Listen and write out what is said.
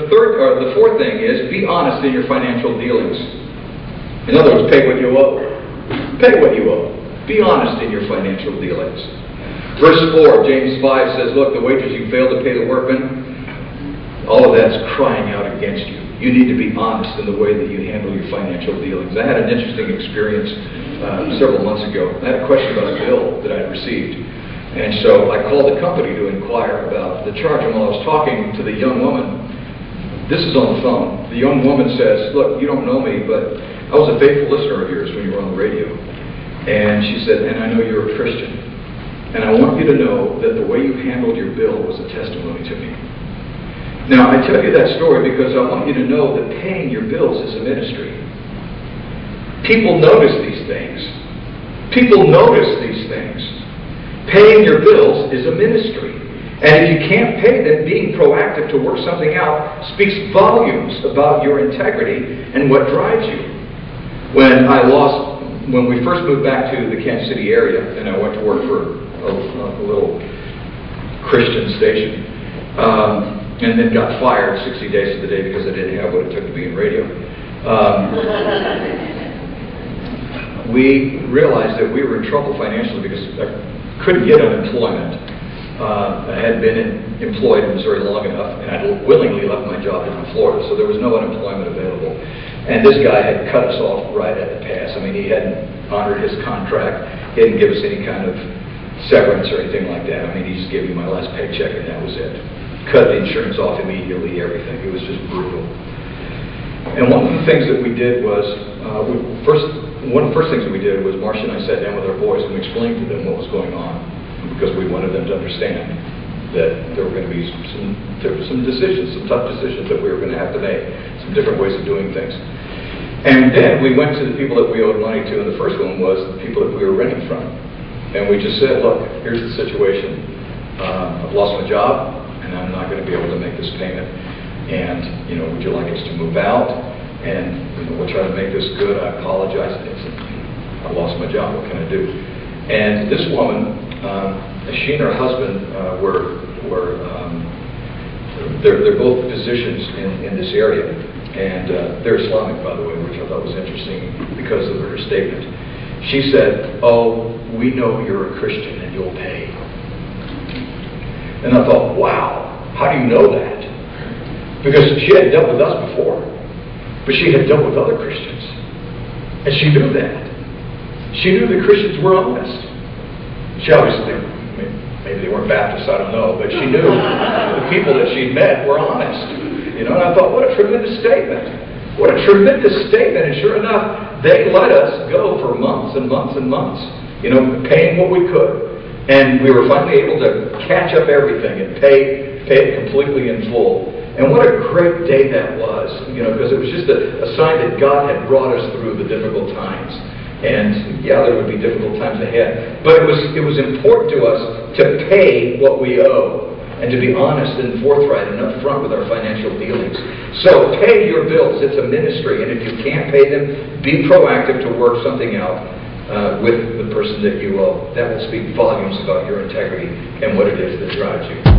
the fourth thing is be honest in your financial dealings. In other words, pay what you owe. Pay what you owe. Be honest in your financial dealings. Verse 4, James 5 says, look, the wages you fail to pay the workman, all of that's crying out against you. You need to be honest in the way that you handle your financial dealings. I had an interesting experience several months ago. I had a question about a bill that I had received. And so I called the company to inquire about the charge. And while I was talking to the young woman, this is on the phone, the young woman says, look, you don't know me, but I was a faithful listener of yours when you were on the radio. And she said, and I know you're a Christian. And I want you to know that the way you handled your bill was a testimony to me. Now, I tell you that story because I want you to know that paying your bills is a ministry. People notice these things. People notice these things. Paying your bills is a ministry. And if you can't pay them, being proactive to work something out speaks volumes about your integrity and what drives you. When we first moved back to the Kansas City area, and I went to work for a little Christian station, and then got fired 60 days to the day because I didn't have what it took to be in radio. We realized that we were in trouble financially because I couldn't get unemployment. I had been employed in Missouri long enough, and I'd willingly left my job down in Florida, so there was no unemployment available. And this guy had cut us off right at the pass. I mean, he hadn't honored his contract. He didn't give us any kind of severance or anything like that. I mean, he just gave me my last paycheck, and that was it. Cut the insurance off immediately, everything. It was just brutal. And one of the things that we did was, one of the first things that we did was Marcia and I sat down with our boys and we explained to them what was going on, because we wanted them to understand that there were going to be some decisions, some tough decisions that we were going to have to make, some different ways of doing things. And then we went to the people that we owed money to, and the first one was the people that we were renting from. And we just said, look, here's the situation. I've lost my job, and I'm not going to be able to make this payment. And, would you like us to move out? And, we'll try to make this good. I apologize. I lost my job. What can I do? And this woman, she and her husband they're both physicians in this area, and they're Islamic, by the way, which I thought was interesting because of her statement. She said, oh, we know you're a Christian and you'll pay. And I thought, wow, how do you know that? Because she hadn't dealt with us before, but she had dealt with other Christians, and she knew that. She knew the Christians were honest. She obviously, maybe they weren't Baptists, I don't know, but she knew the people that she'd met were honest. And I thought, what a tremendous statement. What a tremendous statement. And sure enough, they let us go for months and months and months, paying what we could. And we were finally able to catch up everything and pay it completely in full. And what a great day that was, because it was just a sign that God had brought us through the difficult times. And yeah, there would be difficult times ahead. But it was important to us to pay what we owe and to be honest and forthright and upfront with our financial dealings. So pay your bills. It's a ministry. And if you can't pay them, be proactive to work something out with the person that you owe. That will speak volumes about your integrity and what it is that drives you.